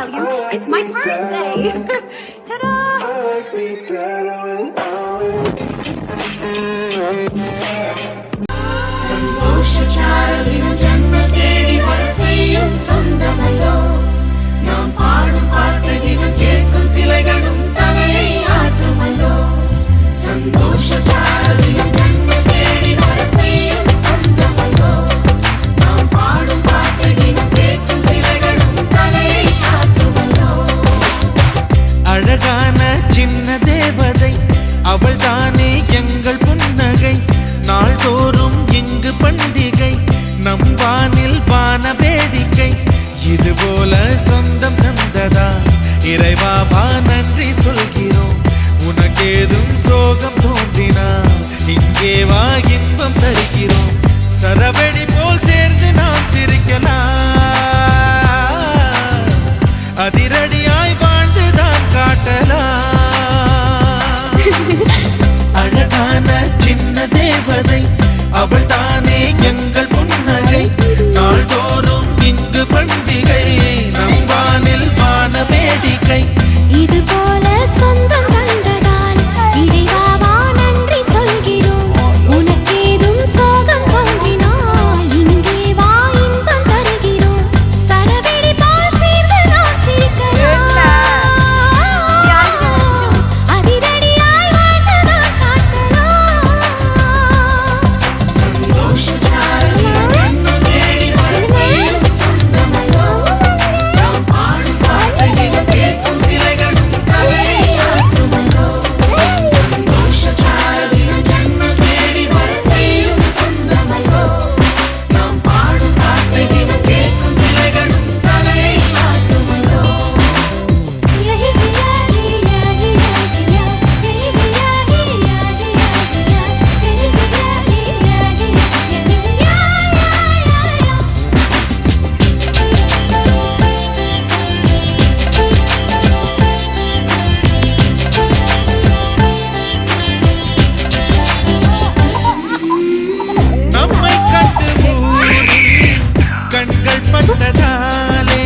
tell you it's my birthday. Ta-da! சந்தோஷச்சாரலின் ஜன்ம தேடி வர செய்யும் சொந்தமல்லோ நாம் பாடும் பாட்டு தினம் கேட்கும் சிலைகளும் தலையை ஆட்டுமல்லோ சந்தோஷச்சாரலின் ஜன்ம தேடி வர செய்யும் சொந்தமல்லோ நாம் பாடும் பாட்டு தினம் கேட்கும் சிலைகளும் தலையை ஆட்டுமல்லோ அழகான சின்ன தேவதை அவள் தானே எங்கள் புன்னகை நாள்தோறும் இங்கு பண்டிகை நம் வானில் வான வேடிக்கை இதுபோல சொந்தம் தந்ததா இறைவாவா நன்றி சொல்கிறோம் உனக்கேதும் சோகம் தோன்றினா இங்கே வா இன்பம் தருகிறோம் சரவெடி போல் சேர்ந்து நாம் சிரிக்கலாம் அதிரடியாய் வாழ்ந்துதான் காட்டலாம் அழகான சின்ன தேவதை அவள் தானே எங்கள் புன்னகை நாள்தோறும் இங்கு பண்டிகை நம் வானில் வான வேடிக்கை இது போல சொந்தம் தந்ததால் இறைவாவா நன்றி சொல்கிறோம் உனக்கேதும் சோகம் தோன்றினால் இங்கே வா இன்பம் தருகிறோம் சரவெடி போல் சேர்ந்து நாம் சிரிக்கலாம் அதிரடியாய் வாழ்ந்துதான் காட்டலாம் சந்தோஷச்சாரலின் ஜன்ம தேடி வர செய்யும் சொந்தமல்லோ நாம் பாடும் பாட்டு தினம் கேட்கும் சிலைகளும் தலையை ஆட்டுமல்லோ சந்தோஷச்சாரலின் ஜன்ம தேடி வர செய்யும் சொந்தமல்லோ நாம் பாடும் பாட்டு தினம் கேட்கும் சிலைகளும் தலையை ஆட்டுமல்லோ நம்மை கண்டு ஊரில் கண்கள் பட்டதாலே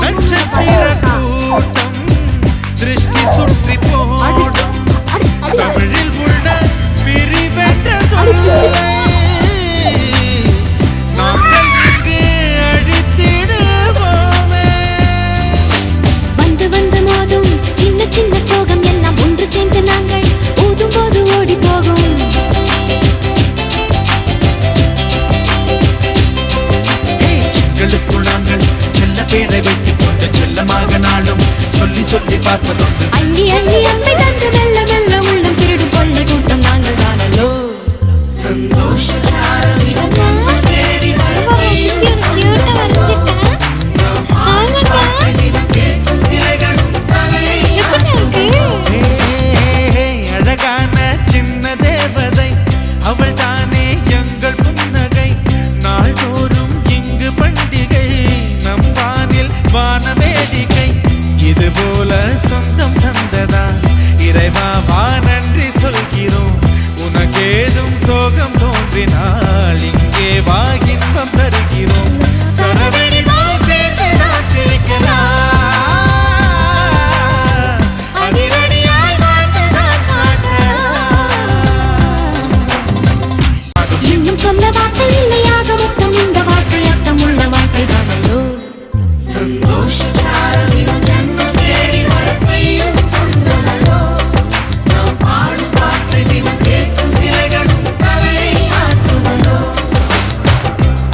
நட்சத்திர கூட்டம் திருஷ்டி சுற்றி போடும் தமிழில் உள்ள பிரிவென்ற சொல்லை நாங்கள் இங்கு அழித்திடுவோமே வந்து வந்து மோதும் சின்ன சின்ன சோகம் எல்லாம் ஒன்று சேர்ந்து நாங்கள் ஊதும் போது ஓடி போகும் எங்களுக்குள் நாங்கள் செல்ல பேரை வைத்துக் கொண்டு செல்லமாக நாளும் சொல்லி சொல்லி பார்ப்பதுண்டு அள்ளி அள்ளி அம்பை தந்து மெல்ல மெல்ல உள்ளம் திருடும் கொள்ளை கூட்டம் நாங்கள் தானல்லோ சந்தோஷச்சாரலின் ஜன்ம தேடி வர செய்யும் சொந்தமல்லோ நாம் பாடும் பாட்டு தினம் கேட்கும் சிலைகளும் தலையை ஆட்டுமல்லோ அழகான சின்ன தேவதை அவள் தானே எங்கள் புன்னகை நாள்தோறும் இங்கு பண்டிகை நம் வானில் வான வேடிக்கை இதுபோல சொந்தம் தந்ததா இறைவாவா நன்றி சொல்கிறோம் உனக்கேதும் சோகம் தோன்றினால் இங்கே வா இன்பம் தருகிறோம் சரவெடி போல் சேர்ந்து நாம் சிரிக்கலாம் அதிரடியாய் வாழ்ந்துதான் காட்டலாம் இன்னும் சொல்ல வார்த்தை இல்லையாக மொத்தம் இந்த வார்த்தை அர்த்தம் உள்ள வார்த்தை தானல்லோ சந்தோஷச்சாரலின் ஜன்ம தேடி வர செய்யும் சொந்தமல்லோ நாம் பாடும் பாட்டு தினம் கேட்கும் சிலைகளும் தலையை ஆட்டுமல்லோ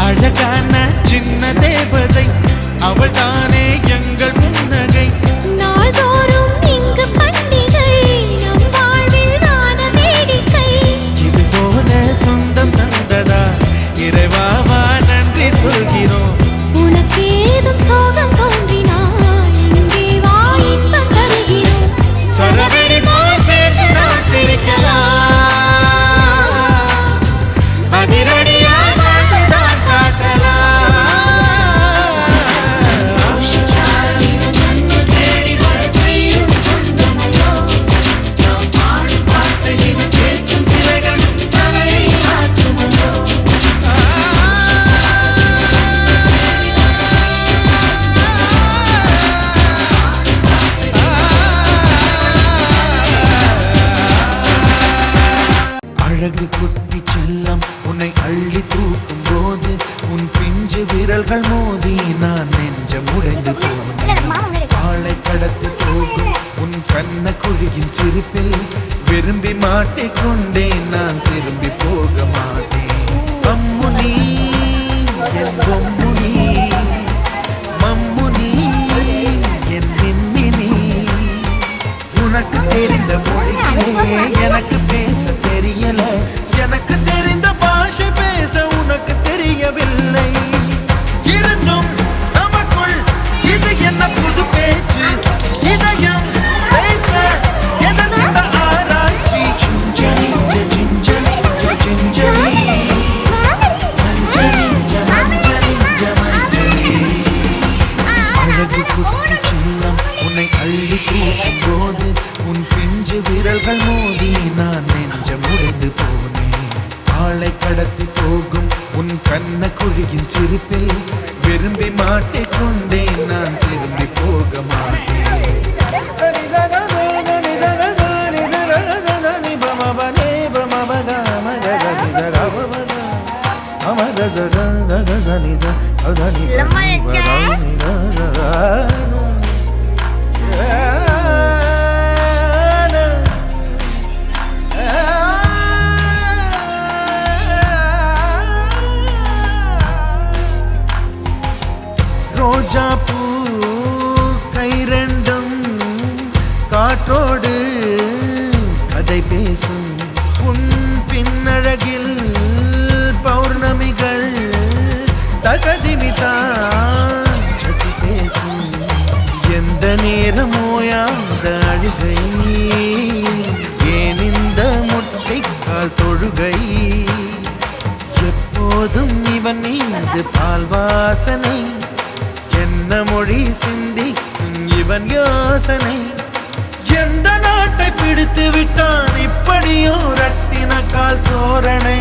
அழகான சின்ன தேவதை அவள் தானே எங்கள் புன்னகை நாள்தோறும் இங்கு பண்டிகை நம் வாழ்வில் வான வேடிக்கை இதுபோல சொந்தம் தந்ததா இறைவாவா நன்றி சொல்கிறோம் உனக்கேதும் சோகம் தோன்றினால் இங்கே வா இன்பம் தருகிறோம் சரவெடி போல் சேர்ந்து நாம் சிரிக்கலாம் அதிரடியாய் வாழ்ந்துதான் காட்டலாம் சந்தோஷச்சாரலின் சிரிப்பில் விரும்பி மாட்டிக்கொண்டேன், நான் திரும்பி போக மாட்டேன். அம்முனி என் பொம்முனி, மம்முனி என் மின்மினி, உனக்கு தெரிந்த மொழியிலே எனக்கு பேச தெரியல, எனக்கு தெரிந்த பாஷை பேச உனக்கு தெரியவில்லை. இருந்தும் நமக்குள் இது என்ன புது பேச்சு, இதயம் பேச எதற்கிட்ட ஆராய்ச்சி. சிஞ்சலி சிஞ்சலி சிஞ்சலி மஞ்சளி மஞ்சளி மஞ்சளி, அழகு குட்டி சின்னம் உன்னை அள்ளி தூக்கும் போது உன் பிஞ்சு விரல்கள் மோதி நான் நெஞ்சம் உடைந்து போனேன். ஆளை கடத்தி போகும் உன் கண்ண குழியின் சிரிப்பில் விரும்பி மாட்டிக்கொண்டேன், நான் திரும்பி போக மாட்டேன். ரோஜா பூ கை ரெண்டும் காற்றோடு கதை பேசும், உன் பின்னழகில் பௌர்ணமிகள் தகதிமிதான் சதி பேசும். எந்த நேரமோயாத அழுகை, ஏன் இந்த முட்டைக்கால் தொழுகை, எப்போதும் இவன் மீது பால் வாசனை, என்ன மொழி சிந்திக்கும் இவன் யோசனை. எந்த நாட்டை பிடித்து விட்டான் இப்படியோ ரட்டின கால் தோரணை.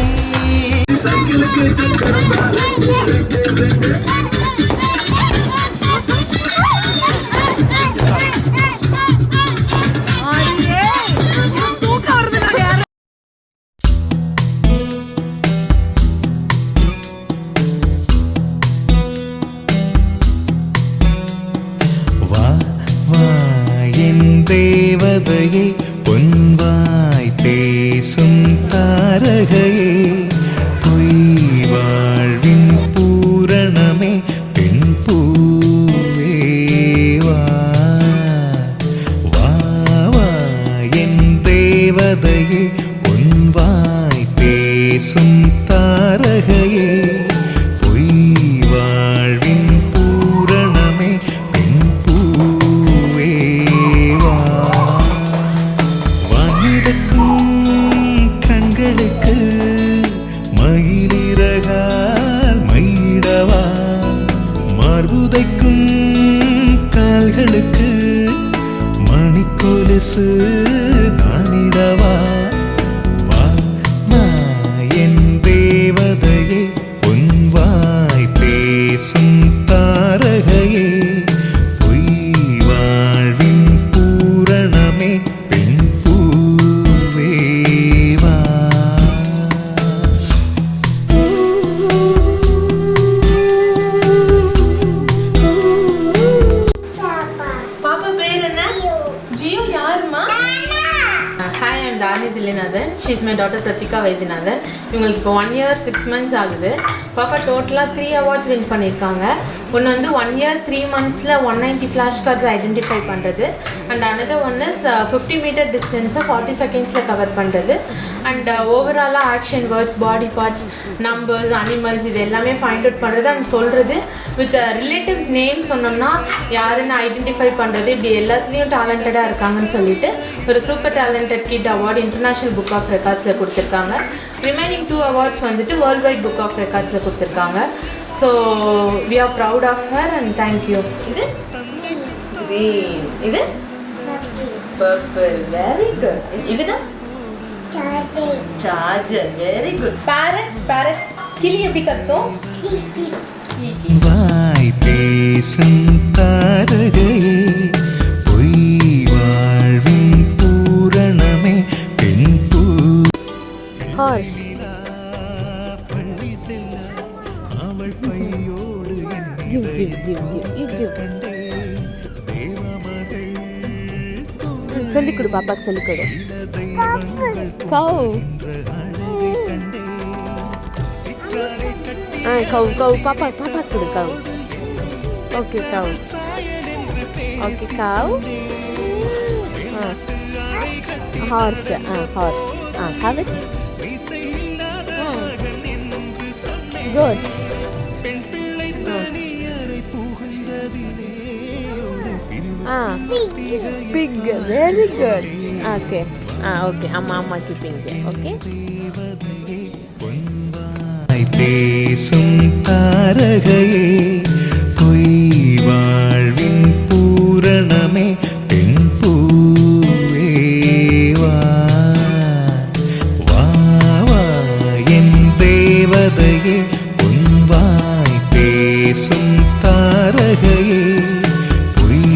தேவதையே பொன்வாய் பேசும் தாரகையே, பொய் வாழ்வின் பூரணமே பெண் பூவே வா வா வா என் தேவதையே பொன்வாய் பேசும் தாரகையே, பொய் வாழ்வின் பூரணமே பெண் பூவே வா. வானிருக்கும் கண்களுக்கு மயிலிறகால் மயிடவா, மார்புதைக்கும் கால்களுக்கு மணிக்கொலுசு நானிடவா. வா வா என் தேவதையே பொன்வாய் பேசும் தாரகையே, பொய் வாழ்வின் பூரணமே பெண் பூவே வா. பாப்பா பேர் என்ன? ஜியோ யாருமா? Hi, I'm Thani Thillinathan. She is my daughter Prathika Vaidyanathan. இவங்களுக்கு இப்போ 1 year 6 months ஆகுது. பாப்பா டோட்டலாக 3 awards வின் பண்ணியிருக்காங்க. ஒன்று வந்து 1 year 3 monthsல 190 ஃப்ளாஷ் கார்ட்ஸ் ஐடென்டிஃபை பண்ணுறது, and another one is 50 meter டிஸ்டன்ஸை 40 secondsல கவர் பண்ணுறது, அண்ட் ஓவராலாக action words, body parts, numbers, animals இது எல்லாமே ஃபைண்ட் அவுட் பண்ணுறது அண்ட் சொல்கிறது. வித் ரிலேட்டிவ்ஸ் நேம் சொன்னோம்னா யாருன்னு ஐடென்டிஃபை பண்ணுறது, இப்படி எல்லாத்துலேயும் டேலண்டடாக இருக்காங்கன்னு சொல்லிட்டு ஒரு super talented kid award international book of ரெக்கார்ட்ஸில் கொடுத்துருக்காங்க. ரிமைனிங் 2 awards வந்துட்டு வேர்ல்ட் வைட் புக் ஆஃப் ரெக்கார்ட்ஸில் கொடுத்துருக்காங்க. So we are proud of her and thank you. இது green, இது purple, very good. இதுதான் சார்ஜர், வெரி குட். பேரட் கிளி எப்படி கத்தும்? வாய் பேசும் தாரகையே, பொய் வாழ்வின் பூரணமே பெண் பூ. ஹார்ஸ். பள்ளி செல்ல அவள் பையோடு கண்டே தேவமகள் சொல்லிக் கொடு பாப்பாக்கு சொல்லிக் கொடு. கவ் கவ் கவ் பாப்பாக்கு கொடு cow. Okay cow. Okay cow. Horse. Horse. have it. Good. Pig. Very good. Okay. Okay. Amma keeping it. Okay. பேசும் தாரகையே பொய் வாழ்வின் பூரணமே பெண் பூவே வா வா வா என் தேவதையே பொன்வாய் பேசும் தாரகையே பொய்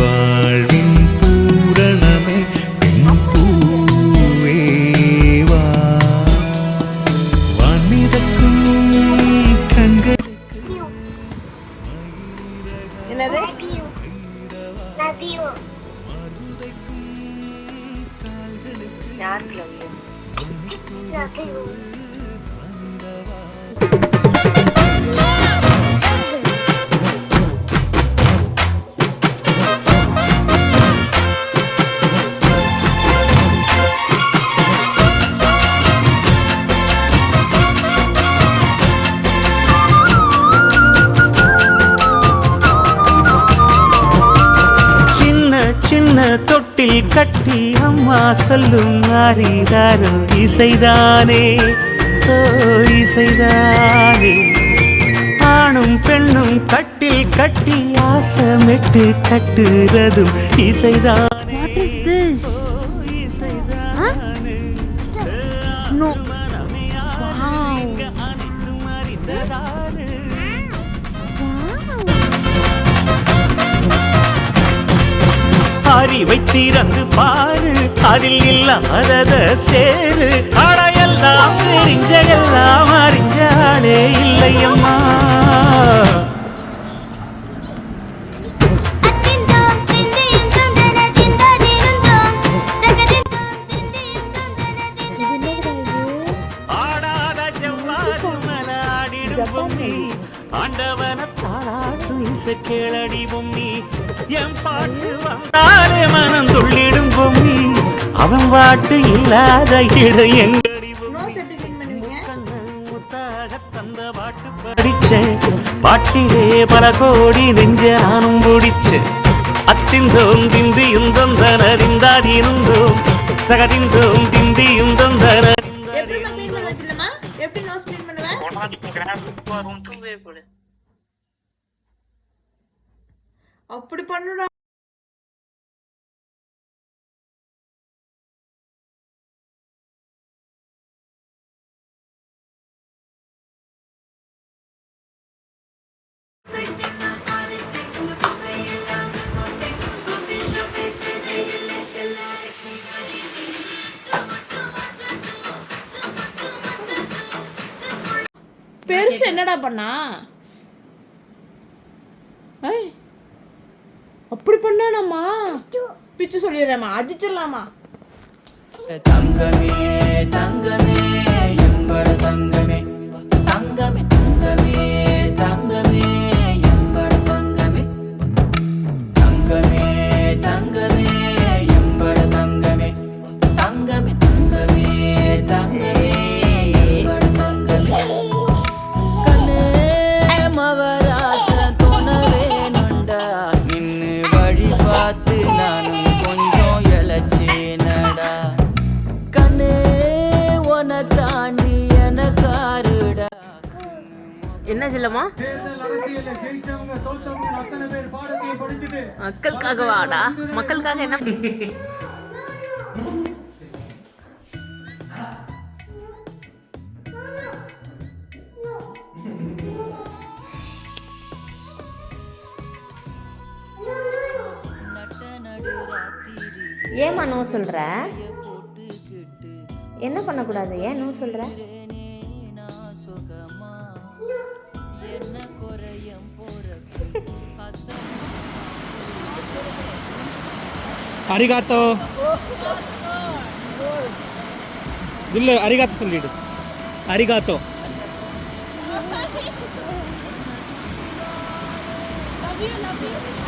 வாழ்வின் பூரணமே பெண் பூவே வா வான்மிதக்கும் கண்கள் என்னது யாருக்கு love you? சின்ன தொட்டில் கட்டி அம்மா சொல்லும் ஆரிதாரோ இசைதானே ஓ இசைதானே ஆணும் பெண்ணும் கட்டில் கட்டி ஆசமிட்டு கட்டுறதும் இசைதானே. What is this? இசைதானே Snow. அனைத்தும் அறிந்ததானே. அறிவை திறந்து பாரு அதில் இல்லாதத சேரு அடையெல்லாம் தெரிஞ்ச எல்லாம் அறிஞ்சாலே இல்லையம்மா. ஆடாத ஜவ்வாது மலாடிடும் பொம்மி ஆண்டவன தாளாட்டும் இசை கேளடி பொம்மி என் பாட்டு வந்தாலே மனம் துள்ளிடும் பொம்மி அவன் பாட்டு இல்லாத இட எங்கடி முத்தாக தந்த பாட்டு படிச்சேன் பாட்டிலே பல கோடி நெஞ்ச நானும் பிடிச்சேன் அத்திந்தோம் திந்தியும் தந்தனறிந்தாதிருந்தோம் சகதிந்தோம் திந்தியும் தந்தன எப்படி நோஸ் க்ளீன் பண்ணுவ? அப்படி பண்ணுடா. பெருசு என்னடா பண்ணா? அப்படி பண்ணானம்மா பிச்சு சொல்லிடுறேம்மா, அடிச்சிடலாமா? தங்கமே தங்கமே எம்பட தங்கமே தங்கமே தங்கமே தங்கமே எம்பட தங்கமே தங்கமே தங்கமே எம்பட தங்கமே தங்கமே தங்கமே தங்கமே எம்பட தங்கமே கண்ணே மவராச தோணவேனுண்டா நின்னு வழி பார்த்து நானும் கொஞ்சம் இழச்சேனடா கண்ணே உன தாண்டி எனக்காருடா. என்ன செல்லம்மா? மக்களுக்காக வாடா. மக்களுக்காக என்ன? ஏம்மா நோ சொல்ற? என்ன பண்ணக்கூடாது? ஏன் நோ சொல்ற? அரிகாத்தோ இல்லை அரிகாத்தோ சொல்லிடு. அரிகாத்தோ.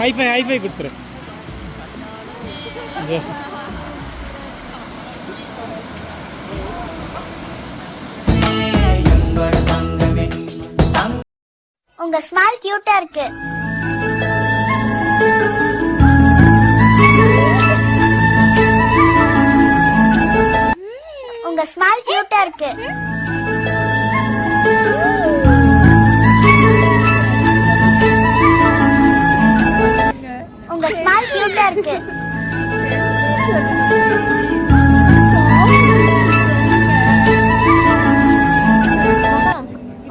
ஹைஃபை ஹைஃபை கொடுத்துரு. உங்க ஸ்மைல் கியூட்டா இருக்கு. உங்க ஸ்மைல் கியூட்டா இருக்கு. உங்க ஸ்மைல் கியூட்டா இருக்கு.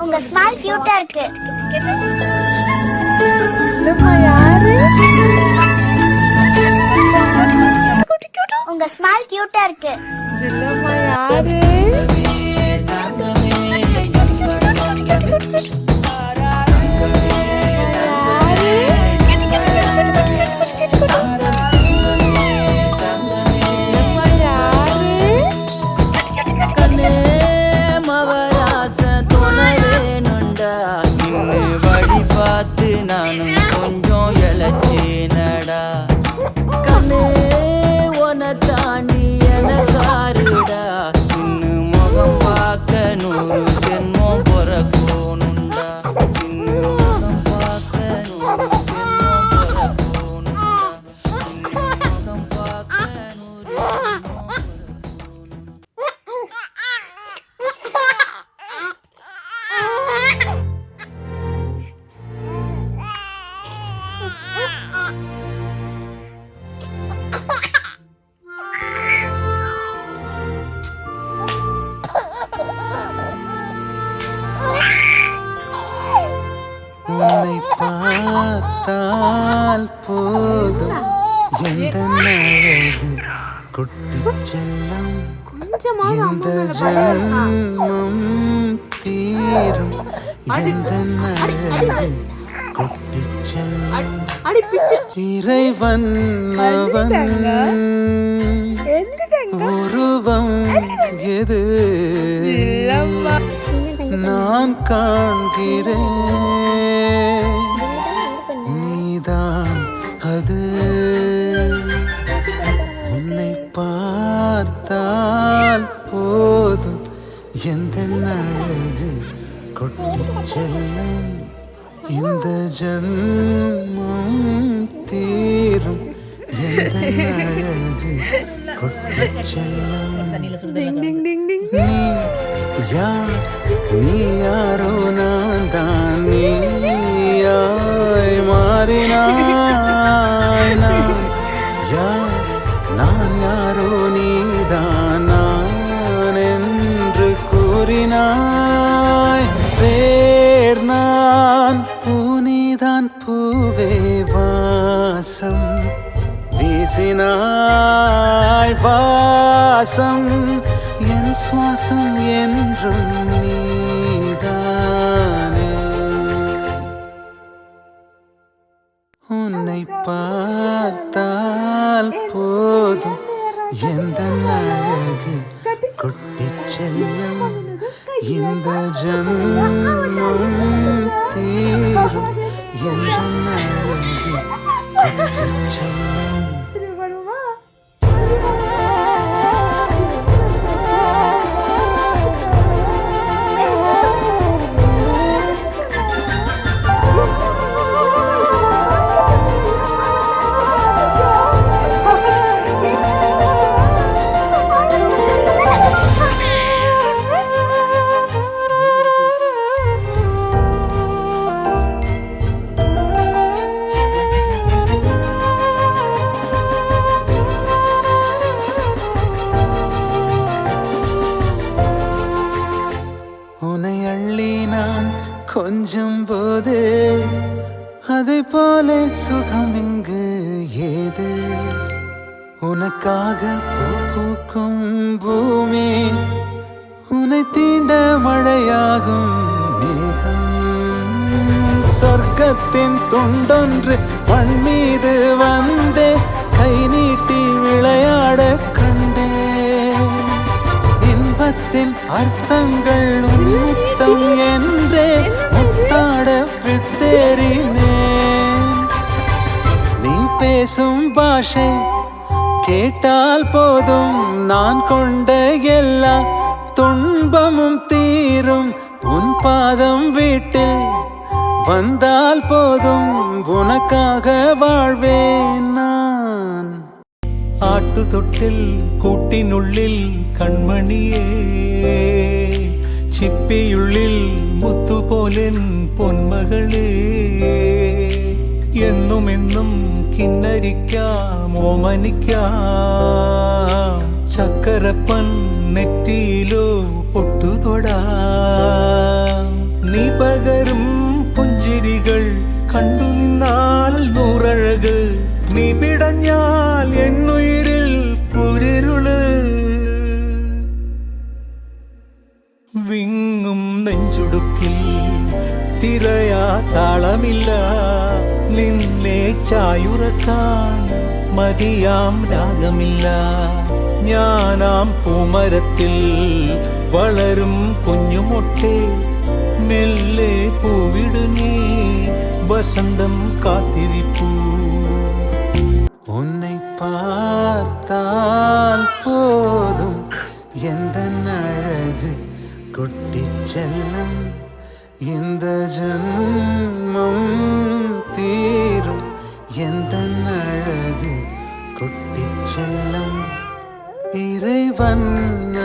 உங்க ஸ்மைல் கியூட்டா இருக்கு. உங்க ஸ்மைல் கியூட்டா இருக்கு. நானும் கொஞ்சம் இழச்சேனடா கண்ணு உன தாண்டி என சாருடா சின்ன முகம் பார்க்க 100 ஜென்மம் பிறக்கணுண்டா சின்ன முகம் பார்க்க 100 ஜென்மம் பிறக்கணுண்டா சின்ன முகம் பார்க்க 100 ஜென்மம் உன்னை பார்த்தால் போதும் எந்த அழகு குட்டிச் செல்லம் இந்த ஜன்மம் தீரும் எந்த அழகு குட்டிச் செல்லம் இறைவன் அவன் உருவம் எது நான் காண்கிறேன் நீதான் அது உன்னை பார்த்தால் போதும் எந்த அழகு கொட்டிச் செல்லும் இந்த ஜன்மம் தீரும் எந்த அழகு கொட்டிச் செல்லும் நீ யாரோ நான் தான் நீயாய் மாறினாய் நான் யாரோ நீதான் நான் என்று கூறினாய் வேர் நான் பூனிதான் பூவே வாசம் வீசினாய் வாசம் என் சுவாசம் என்றும் நீதானே உன்னை பார்த்தால் போதும் எந்த அழகு கொட்டிச் செல்லும் இந்த ஜன்மம் தீரும் எந்த அழகு கொட்டிச் செல்லும் உன்னை அள்ளி நான் கொஞ்சம் போது அதை போல சுகம் இங்கு ஏது உனக்காக பூக்கும் பூமி உன்னை தீண்ட மழையாகும் மேகம் சொர்க்கத்தின் துண்டொன்று மண் மீது வந்தே கை நீட்டி பேசும் பாஷை கேட்டால் போதும் நான் கொண்ட எல்லா துன்பமும் தீரும் உன் பாதம் வீட்டில் வந்தால் போதும் உனக்காக வாழ்வேன் நான் ஆட்டு தொட்டில் கூட்டினுள்ளில் கண்மணியே ചിപ്പിയുള്ളിൽ മുത്തുപോലെൻ പൊന്മകളേ എന്നും എന്നും കിന്നരിക്കാം ഓമനിക്കാം ചക്കരപ്പൻ നെറ്റിയിലോ പൊട്ടുതൊടാം നീ പകരും പുഞ്ചിരികൾ കണ്ടു നിന്നാൽ നൂറഴക് നീ പിടഞ്ഞാൽ എന്നുയിരിൽ കുരിരുള് വിങ്ങും നെഞ്ചുടുക്കിൽ തിരയാ താളമില്ല നിന്നെ ചായുറക്കാൻ മതിയാം രാഗമില്ല ഞാനാം പൂമരത്തിൽ വളരും കുഞ്ഞുമൊട്ടെ മെല്ലെ പൂവിടു നീ വസന്തം കാത്തിരിപ്പൂ ഉന്നെ பார்த்தால் போதும் எந்த அழகு குட்டிச்செல்லம் இந்த ஜன்மம் தீரும் எந்த அழகு குட்டிச்செல்லம் இறைவன்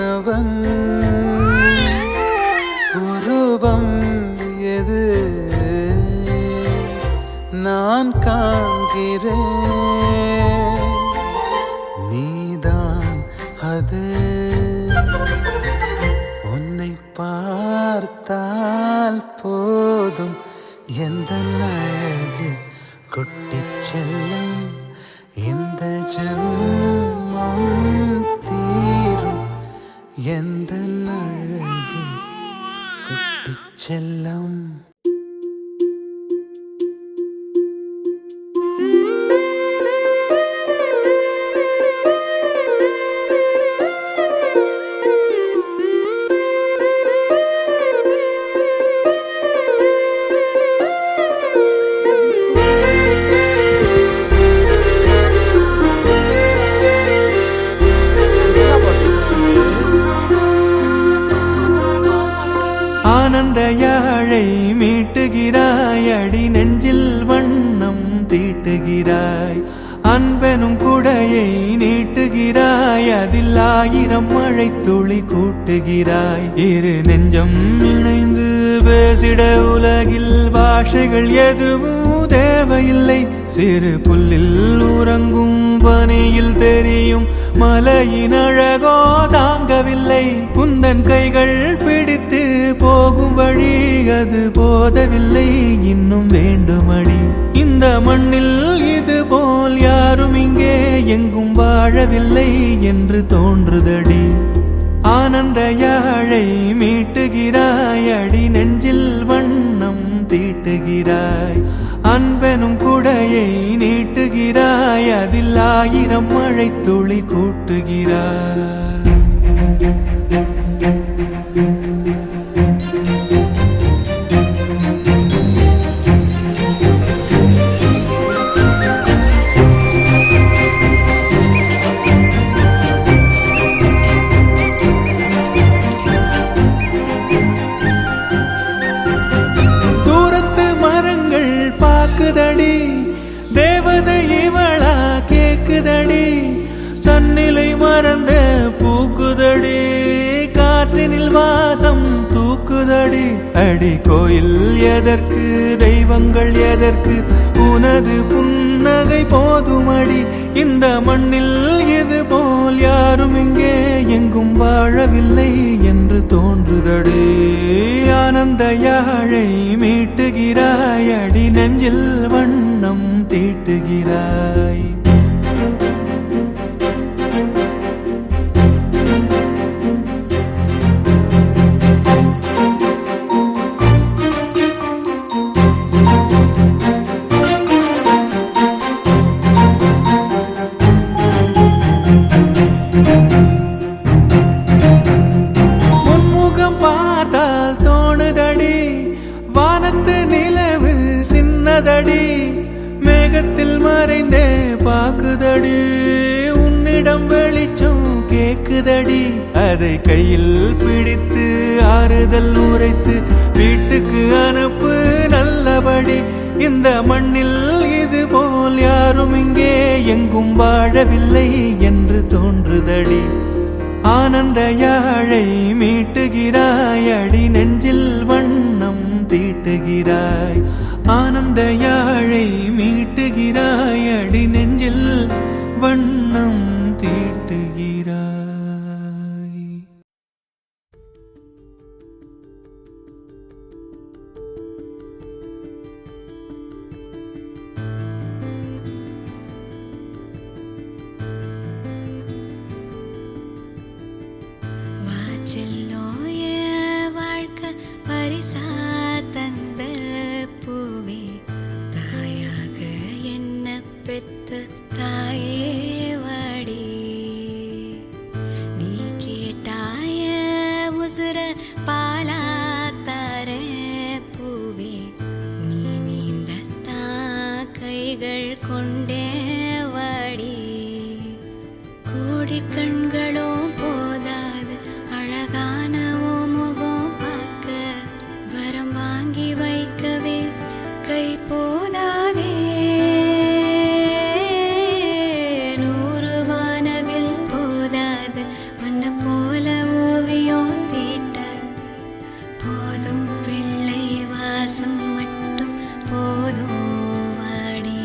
அவன் உருவம் எது நான் காண்கிறேன் நீதான் அது உன்னை பார்த்தால் போதும் எந்த அழகு குட்டிச்செல்லம் இந்த ஜன்மம் தீரும் எந்த அழகு குட்டிச்செல்லம் ஆனந்த யாழை மீட்டுகிறாய் அடி நெஞ்சில் வண்ணம் தீட்டுகிறாய் அன்பெனும் குடையை நீட்டுகிறாய் அதில் 1000 மழை துளி கூட்டுகிறாய் இரு நெஞ்சம் இணைந்து பேசிட உலகில் பாஷைகள் எதுவும் தேவையில்லை சிறு புல்லில் உறங்கும் பனியில் தெரியும் மலையின் அழகோ தாங்கவில்லை குந்தன் கைகள் பிடித்து போகும் வழி அது போதவில்லை இன்னும் வேண்டுமடி இந்த மண்ணில் இது போல் யாரும் இங்கே எங்கும் வாழவில்லை என்று தோன்றுதடி ஆனந்த யாழை மீட்டுகிறாய் அடி நெஞ்சில் வண்ணம் தீட்டுகிறாய் அன்பெனும் குடையை நீட்டுகிறாய் அதில் 1000 மழை துளி கூட்டுகிறாய் கேக்குதடி தேவதை இவளா கேக்குதடி தன்னிலை மறந்த பூக்குதடி காற்றினில் வாசம் தூக்குதடி அடி கோயில் எதற்கு தெய்வங்கள் எதற்கு உனது புன்னகை போதுமடி இந்த மண்ணில் இது போல் யாரும் இங்கே எங்கும் வாழவில்லை என்று தோன்றுதடி ஆனந்த யாழை மீட்டுகிறாய் அடி நெஞ்சில் வண்ணம் தீட்டுகிறாய் மேகத்தில் மறைந்தே படு உன்னிடம் வெளிச்சம் கேக்குதடி அதை கையில் பிடித்து ஆறுதல் உரைத்து வீட்டுக்கு அனுப்பு நல்லபடி இந்த மண்ணில் இது போல் யாரும் இங்கே எங்கும் வாழவில்லை என்று தோன்றுதடி ஆனந்த யாழை மீட்டுகிறாய் அடி நெஞ்சில் வண்ணம் தீட்டுகிறாய் ஆனந்த யாழை மீட்டுகிறாய் அடி நெஞ்சில் வண்ணம் தீட்டுகிறாய். வாச்செல்லோய வாழ்க்கை பரிசா தந்த பூவே தாயாக என்ன பெத்த தாயே வாடி நீ கேட்டாய உசுர பாலா தார பூவே நீ நீந்தத்தா கைகள் கொண்டே வாடி கோடி கண்களோ போதாது அழகான ஓ முகம் பார்க்க வரம் வாங்கி வைக்கவே கை போதாதே 100 வானவில் போதாது உன்னை போல ஓவியம் தீட்ட போதும் பிள்ளை வாசம் மட்டும் போதும் வாடி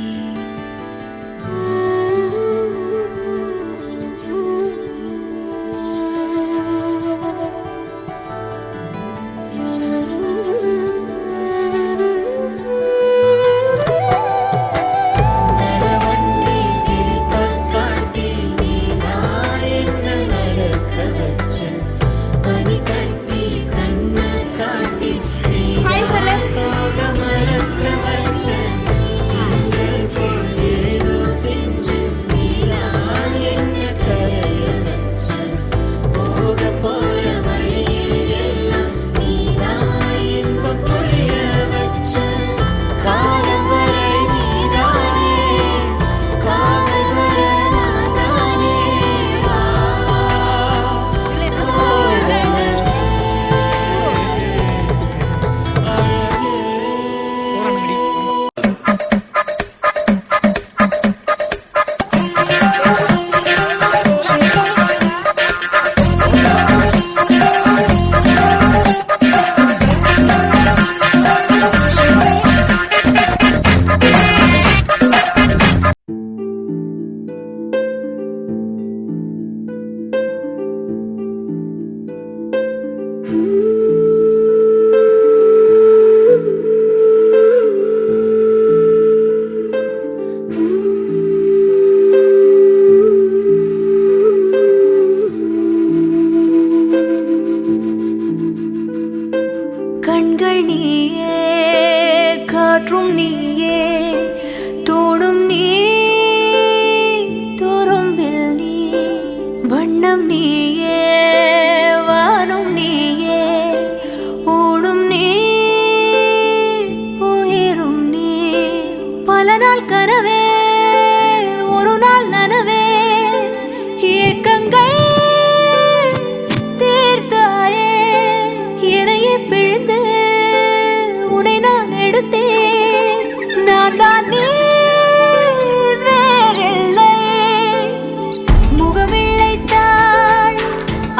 நடவண்டி சிரிப்ப காட்டி நீதான் என்ன நடக்க வச்ச பனி கட்டி கண்ண காட்டி சோக மறக்க வச்ச சிங்கள் போல் ஏதோ செஞ்சு நீதான் என்ன கரைய வச்ச போக போற வழியில் எல்லாம் நீதான் இன்ப பொழிய வச்ச காலம் வரை நீதானே காவல் வர நான் தானே கண்கள் நீயே காற்றும் நீயே தோடும் நீ துரும்பில் நீ வண்ணம் நீயே வானும் நீயே ஊடும் நீ உயிரும் நீ பல நாள் கனவே ஒரு நாள் நனவே ஏக்கங்கள் தீர்த்தாயே எதையே பிழிந்து உன்னை நான் எடுத்தேன் நான் தான் நீ வேறில்லை முகமிழைத்தாள்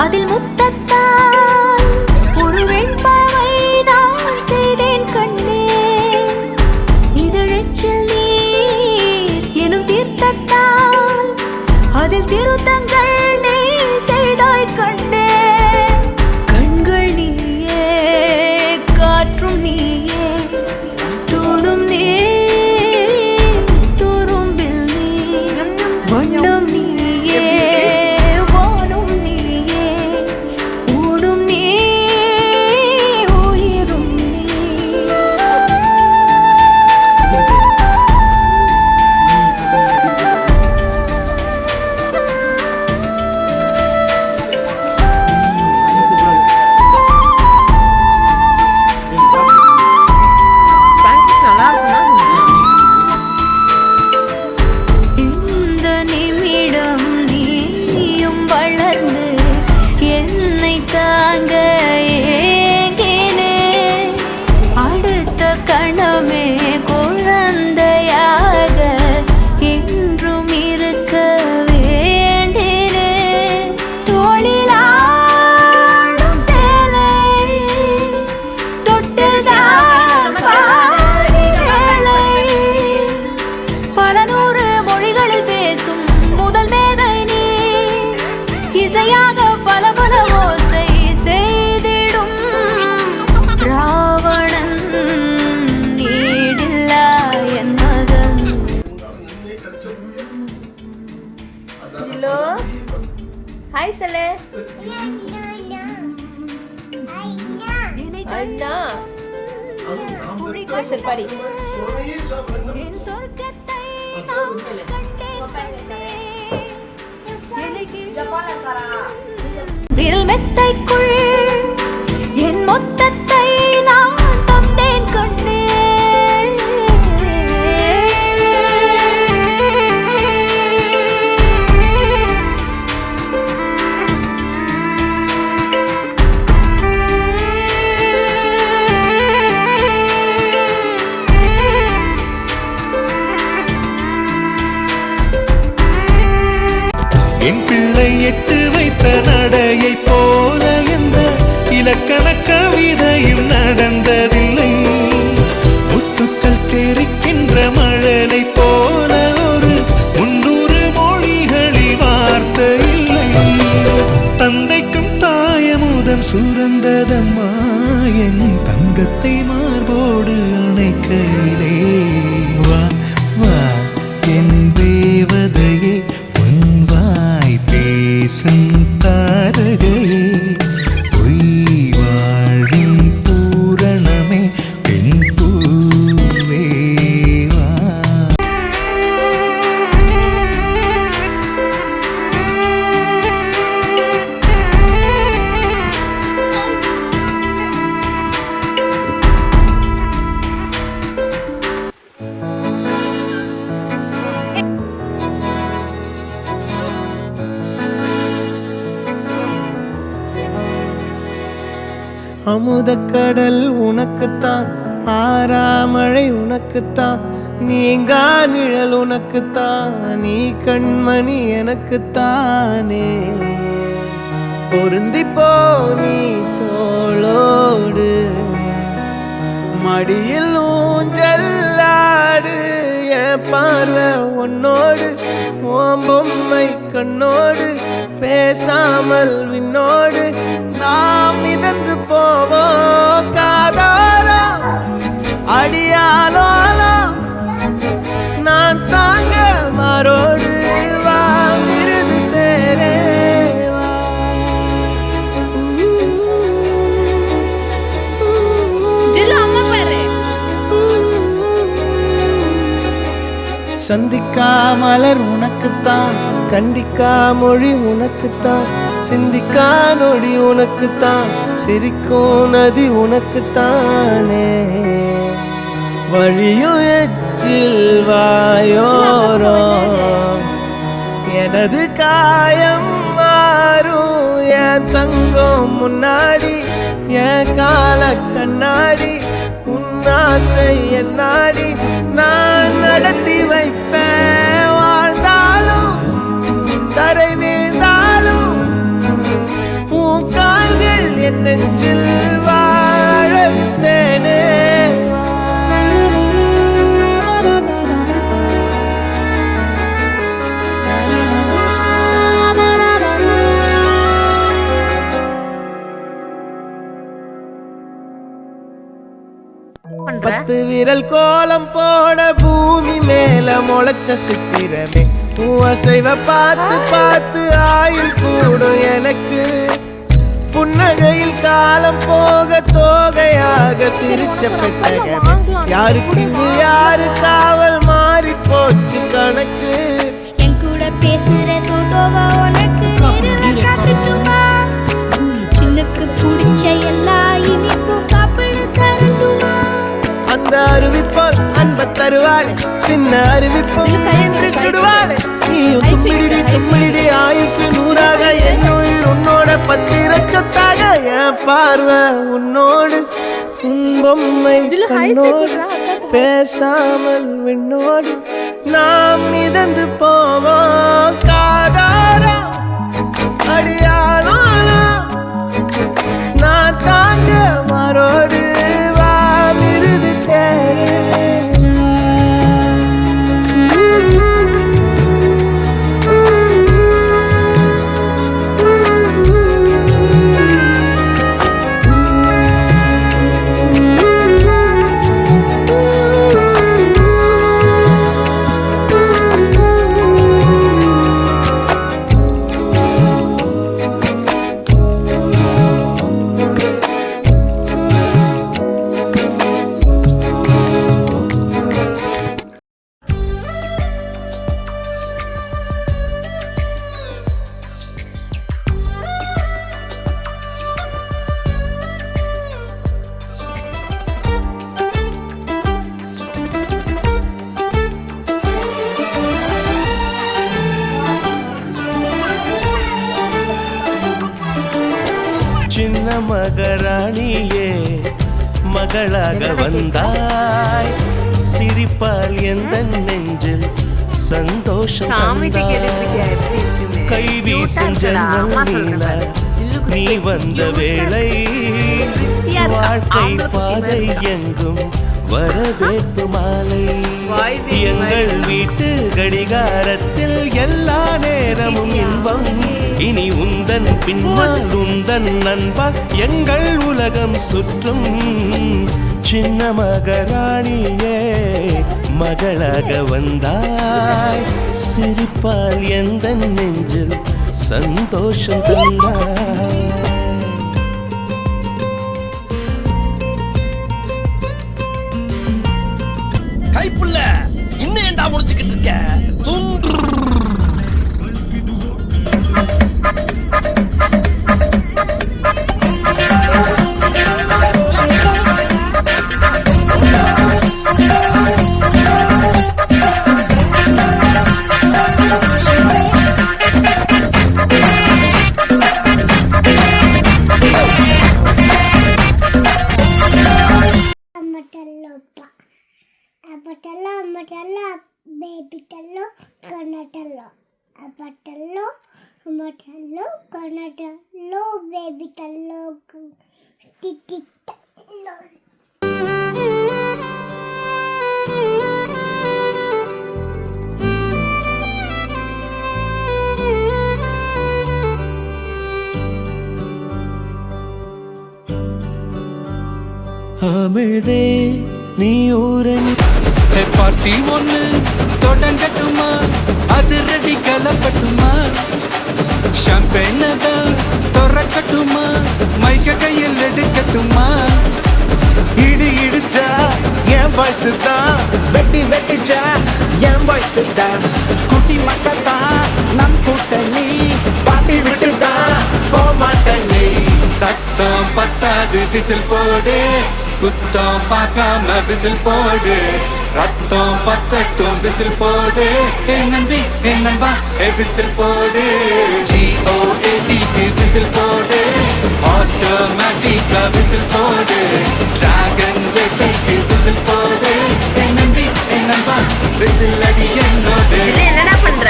அதில் முத்தத்தாள் ஒரு வெண்பாவை நான் செய்தேன் கண்ணே இதழச்சில் நீர் எனும் தீர்த்தத்தால் அதில் திருத்தங்கள் நீ செய்தாய் கண்ணே கண்கள் நீயே காற்றும் நீயே தோடும் நீ துரும்பில் நீ வண்ணம் நீயே வானும் நீயே ஊடும் நீ உயிரும் நீ ப்ராக்டிஸ் நல்லா இருக்குன்னா இந்த நீ ஹாய் சொல்லு. அண்ணா சரி பாடி. விரல் மெத்தைக்குள் என் மொத்தத்தை நான் தந்தேன் கண்ணே. என் பிள்ளை எட்டு வைத்த நடையை போல எந்த இலக்கண கவிதையும் நடந்ததில்லை. முத்துக்கள் தெரிக்கின்ற மழலை போல ஒரு 300 மொழிகளில் வார்த்தை இல்லை. தந்தைக்கும் தாயமுதம் சுரந்ததம்மா என் தங்கத்தை மார்போடு அணைக்கையிலே. வா வா என் தேவதையே பேசும் தாரகையே பொய் வாழும் பூரணமே பெண் பூவேவா. அமுதக்கடல் உனக்குத்தான், ஆறாமழை உனக்குத்தான், நீங்கா நிழல் உனக்குத்தான், நீ கண்மணி எனக்குத்தானே. பொருந்திப்போ நீ தோளோடு மடியில் ஊஞ்சல்லாடு. என் பார்வை உன்னோடு ஓம் பொம்மை கண்ணோடு பேசாமல் விண்ணோடு நாம் மிதந்து போவோம் காதாரா அடியாலோலா. நான் தாங்க மாரோடு வா மிருது தேரே வா. அம்மா பேரு சந்திக்கா மலர் உனக்குத்தான், கண்டிக்கா மொழி உனக்குத்தான், சிந்திக்கா நொடி உனக்குத்தான், சிரிக்கும் நதி உனக்குத்தானே. வழியும் எச்சில் வாயோரம் எனது காயம் மாறும். என் தங்கம் முன்னாடி என் கால கண்ணாடி, உன்னாசை என்னாடி நான் நடத்தி வைப்பேன். வாழ்ந்தாலும் தரை வீழ்ந்தாலும் உன் கால்கள் என் நெஞ்சில் வாழ விட்டேனே. பத்து விரல் கோலம் போட பூமி மேல முளைச்ச சித்திரமே. அசைவ பார்த்து பார்த்து ஆயுள் கூடும் எனக்கு. புன்னகையில் காலம் போக தோகையாக சிரிச்ச பெட்டகமே. யாருக்கு இங்கு யாரு காவல் மாறி போச்சு கணக்கு. என் கூட பேசுற தோதோவா உனக்கு நேரில் காட்டுமா? சின்னுக்கு பிடிச்ச எல்லா இனிப்பும் சாப்பிட தரட்டுமா? அந்த அருவிப்போல் அன்ப தருவாளே, சின்ன அருவிப்போல் என்று சுடுவாளே. நீயும் தும்மிடி தும்மிடி ஆயுசு 100ஆக, என் உயிர் உன்னோட பத்திர சொத்தாக. என் பார்வை உன்னோடு உன் பொம்மை கண்ணோடு பேசாமல் விண்ணோடு நாம் மிதந்து போவோம் காதாரா அடியாலோலா. நான் தாங்க மாரோடு வா மிருது தேரே. மகராணியே மகளாக வந்தாய் சிரிப்பால் எந்த நெஞ்சில் சந்தோஷம் தந்தாய் கை வீசும் ஜன்னல் நீல நீ வந்த வேளை வாழ்க்கை பாதை எங்கும் வரவேற்பு மாலை எங்கள் வீட்டு கடிகாரத்தில் எல்லா நேரமும் இன்பம் இனி உந்தன் பின்னால் உந்தன் நண்பால் எங்கள் உலகம் சுற்றும் சின்ன மகராணியே மகளாக வந்தாய் சிரிப்பால் எந்த நெஞ்சில் சந்தோஷம் தந்தாய் கைப்புள்ள இன்னும் ஏண்டா முடிச்சுக்கிட்டு இருக்க துண்டு baby tello konatello apatello amatello konatello baby tello tititello அமிழ்தே நீ ஊரணி பார்ட்டி ஒண்ணு தொடங்கட்டுமா அது ரெடி கலப்பட்டுமா ஷாம்பெயினை தான் திறக்கட்டுமா மைக்க கையில் எடுக்கட்டுமா இடி இடிச்சா என் வாய்ஸ் தான் வெட்டி வெட்டிச்சா என் வாய்ஸ் தான் குட்டி மக்கள் தான் நம் கூட்டணி பாட்டி விட்டு தான் போமாட்டணி சத்தம் பத்தாது விசில் போடு குத்தம் பார்க்காம விசில் போடு ரத்தம் பத்தட்டும் விசில் போடு என் நம்பி என் நம்பா விசில் போடு GOATக்கு விசில் போடு ஆட்டோமேட்டிக்கா விசில் போடு டிராகன் வேட்டைக்கு விசில் போடு என் நம்பி என் நம்பா விசில் அடி என்னோடு என்னடா பண்ற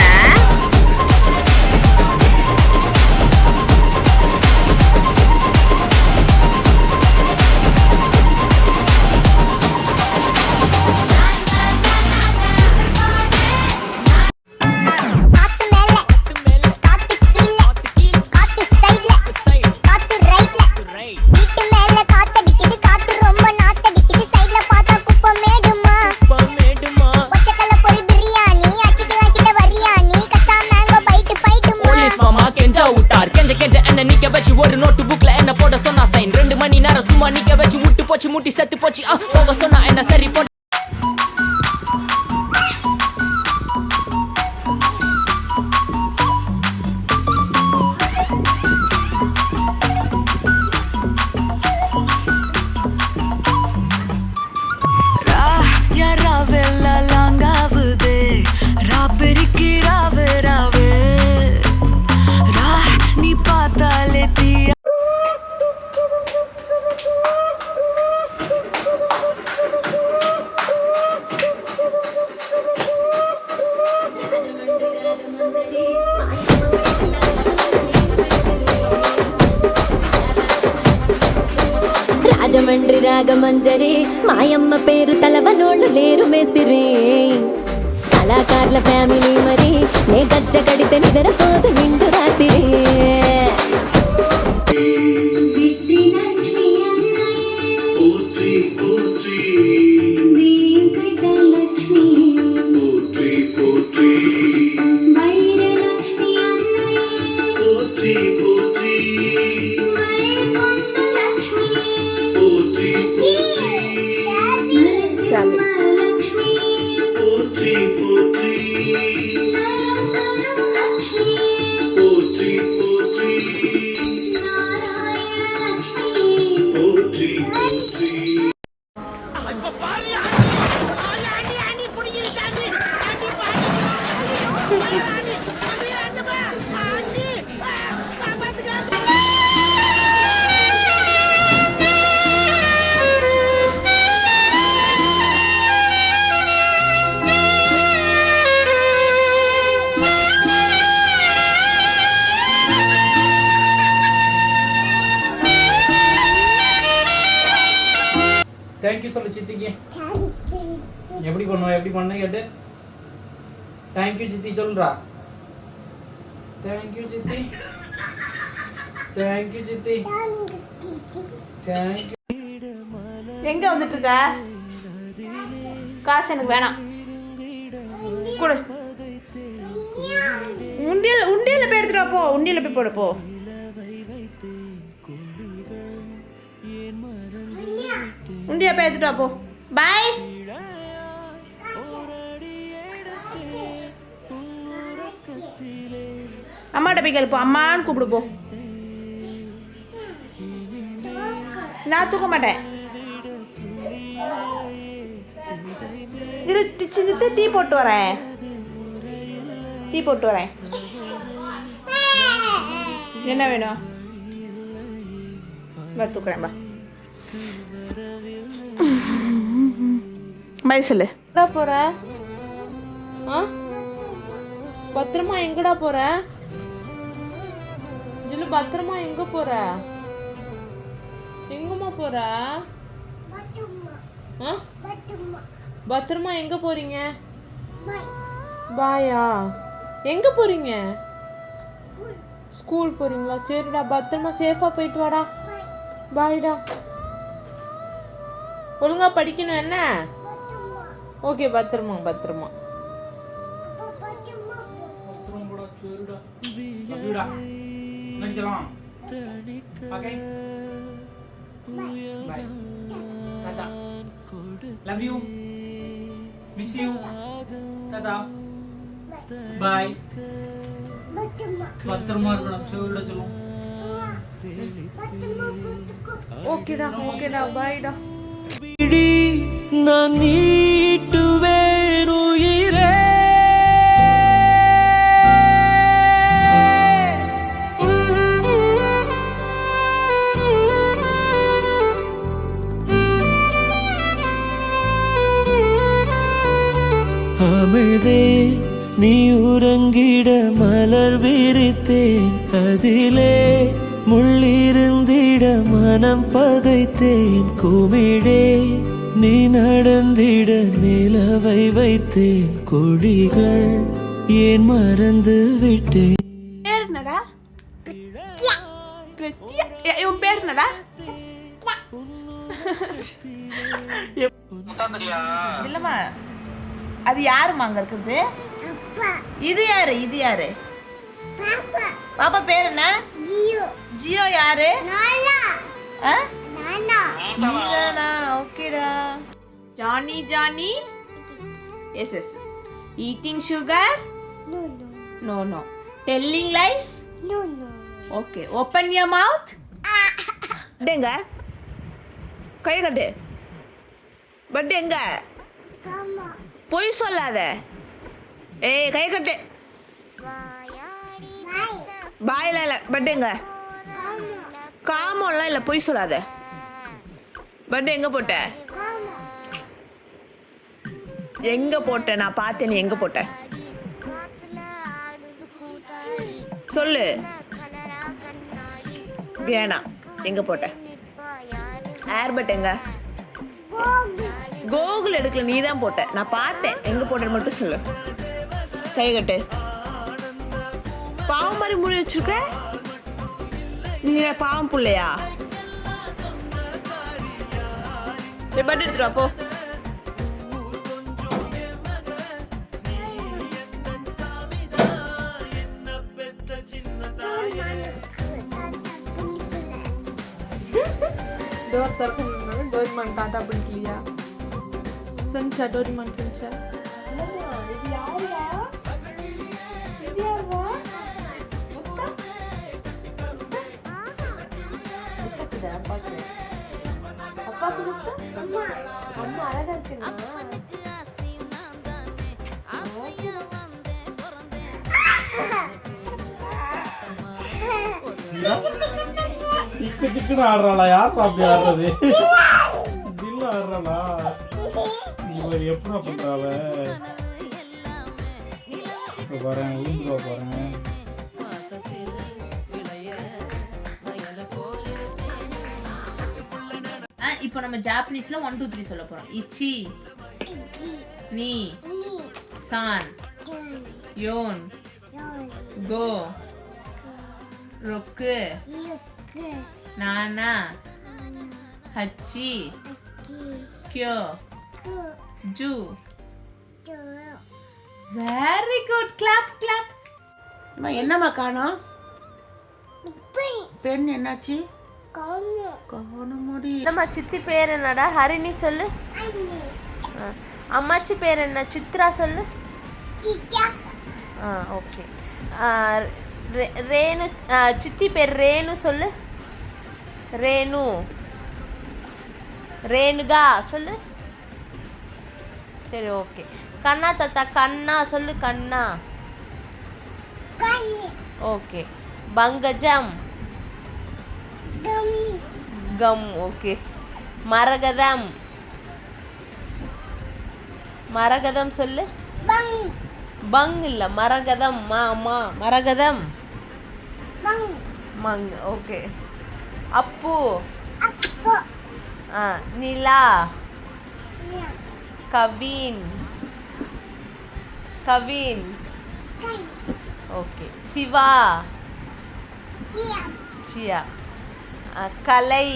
ஒரு நோட்டு புக்ல என்ன போட சொன்னா சைன் 2 மணி நேரம் சும்மா நிக்க வச்சு முட்டு போச்சு முட்டி செத்து போச்சு போக சொன்னா என்ன சரி போட்டு రాజమండ్రి రాగమంజరి మాయమ్మ పేరు తలవనోళ్ళు లేరు మేస్తిరి కళాకారుల ఫ్యామిలీ మరి నే గజ్జ కడితే నిద్రపోదు నిండు రాత్రి தேங்க்யூ சொல்லு சித்திக்கு. எப்படி பண்ணுவோம், எப்படி பண்ண கேட்டு. தேங்க்யூ சித்தி சொல்றா. தேங்க்யூ சித்தி. தேங்க்யூ சித்தி. தேங்க்யூ. எங்க வந்துட்டு இருக்க? காசு எனக்கு வேணாம். கொடு. உண்டியல போய் எடுத்துட்டு வா போ. உண்டியல போய் போடு போ. உண்டியா போய் எடுத்துட்டு வா போ. பாய். அம்மாட்ட போய் கேளு போ. அம்மான்னு கூப்பிடு போ. நான் தூக்க மாட்டேன். டீ போட்டு வரேன். டீ போட்டு வரேன். என்ன வேணும்? வா தூக்குறேன். பா பாய் சொல்லு. எங்கடா போற? பத்திரமா எங்கடா போற? ஜில்லு பத்திரமா எங்க போற? எங்கம்மா போற? பத்திரமா எங்க போறீங்க? பாயா? எங்க போறீங்க? ஸ்கூல் போறீங்களா? சரிடா, பத்திரமா சேஃபா போயிட்டு வாடா. பாய்டா. ஒழுங்கா படிக்கணும் என்ன? ஓகே, பத்திரமா பத்திரமா. Okay. Bye. Tata. Love you. Miss you. Tata. Bye. பத்திரமா இருக்கணும். சொல்ல சொல்லுவோம். ஓகேடா ஓகேடா, பாய்டா. நான் நீட்டுவேன் உயிரே. அமிழ்தே நீ உறங்கிட மலர் விரித்தேன், அதிலே முள்ளிருந்திட மனம் பதைத்தேன். குமிழே நீ நடந்திட நிலவை வைத்தேன், கொடிகள் ஏன் மறந்து விட்டேன். பேர் என்னடா? இவன் பேர் என்னடா? இல்லம்மா, அது யாருமா அங்க இருக்குது? இது யாரு? இது யாரு? பாப்பா பேர் என்ன? ஜியோ யாரு? ஓகேடா. Johnny Johnny. Yes yes. Eating sugar? No no. Telling lies? Okay. Open your mouth. எங்க கை கட்டு. பட் எங்க? பொய் சொல்லாத. ஏய் கை கட்டு. பாயில இல்ல. பட் எங்க? காமம்லாம் இல்லை, பொய் சொல்லாத. பட் எங்க போட்ட? எங்க போட்ட? நான் பார்த்தேன். நீ எங்க போட்ட சொல்லு. வேணாம். எங்க போட்ட? ஏர்பட் எங்க? கோகுல் எடுக்கல, நீ தான் போட்ட. நான் பார்த்தேன். எங்க போட்ட மட்டும் சொல்லு. கை கட்டு. பாவம் மாதிரி முடி வச்சிருக்க. நீ பாவம் பிள்ளையா? பட் எடுத்துட்டு வா போ. டோர் திறக்கணும். டோரிமான் டாட்டா பிடிக்கலையா? சொன்னிச்சா டோரிமான்? சொன்னிச்சா? இது யாருயா? இது யாருவா? அப்பாக்கு அம்மா அழகா இருக்குங்க. திக்கு திக்குன்னு ஆடுறாளா? யார் அப்படி ஆடுறது? தில்லு ஆடுறாளா? இவர் எப்படா பண்றாள? வரேன், உளுந்துருவா போறேன். இப்போ நம்ம ஜாப்பனீஸ்ல 1 2 3 சொல்ல போறோம். இச்சி, நீ, சான், யோன், கோ, ரொக்கு, நானா, ஹச்சி, கியோ, ஜூ. Very good. Clap clap. அம்மா என்னம்மா காணோம்? பெண் என்னாச்சு? காணமாடி. நம்ம சித்தி பேர் என்னடா? ஹரிணி சொல்லு. அம்மாச்சி பேர் என்ன? சித்ரா சொல்லு. ஓகே. ரேணு, சித்தி பேர் ரேணு சொல்லு. ரேணு. ரேணுகா சொல்லு. சரி ஓகே. கண்ணா தாத்தா கண்ணா சொல்லு. கண்ணா. ஓகே. பங்கஜம். கம். ஓகே. மரகதம். மரகதம் சொல்லு. பங் இல்ல, மரகதம். மா மரகதம். மங். ஓகே. அப்பு. நிலா. கவின். கவின். ஓகே. சிவா. சியா. கலை.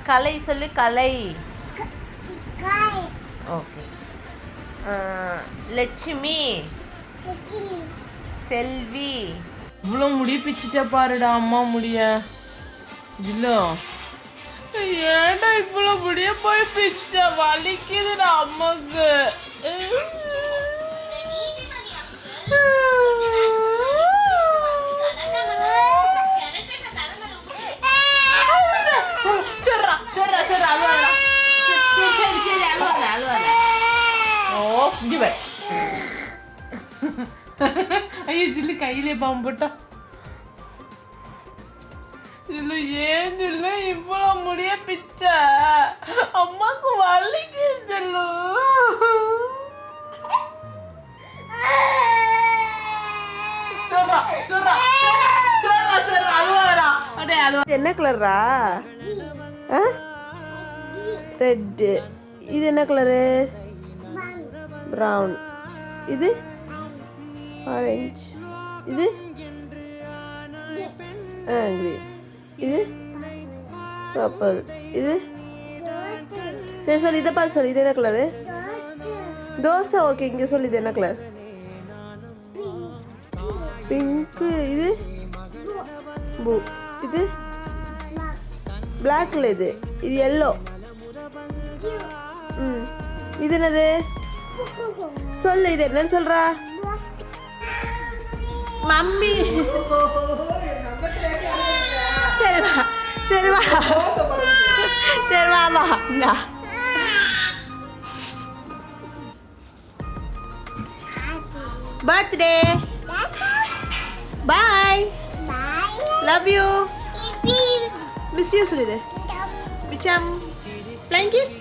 கலை சொல்லு. கலை. ஓகே. லட்சுமி. செல்வி. இவ்வளோ முடி பிச்சுட்ட பாருடா அம்மா முடிய. ஜில்லோ ஏன்டா இவ்வளோ முடிய போய் பிச்ச வலிக்குதுடா அம்மாக்கு. ஐயோ ஜில்லு கையிலே பாம்பு போட்டா. ஜில்லு ஏன் ஜில்லு இவ்வளோ முடிய பிச்ச அம்மாக்கு வலிக்கு ஜில்லு. என்ன கலரா? ரெட்டு. இது என்ன கலரு? ப்ரௌன். இது ஆரஞ்சு. இது கிரீன். இது பர்பிள். இது சரி சொல்லு. இதை பார்த்து சொல்லு. இது என்ன கலரு? தோசை. ஓகே. இங்கே சொல்லு. இது என்ன கலர்? பிங்க்கு. இது ப்ளூ. இது பிளாக்ல. இது இது எல்லோ. இது என்னது சொல்லு. இது என்னன்னு சொல்றா மம்மி? சரி வா சரி வா சரி வா வா. Birthday. Bye. Love you. Miss you சொல்லிடு. மிச்சம். Flying kiss.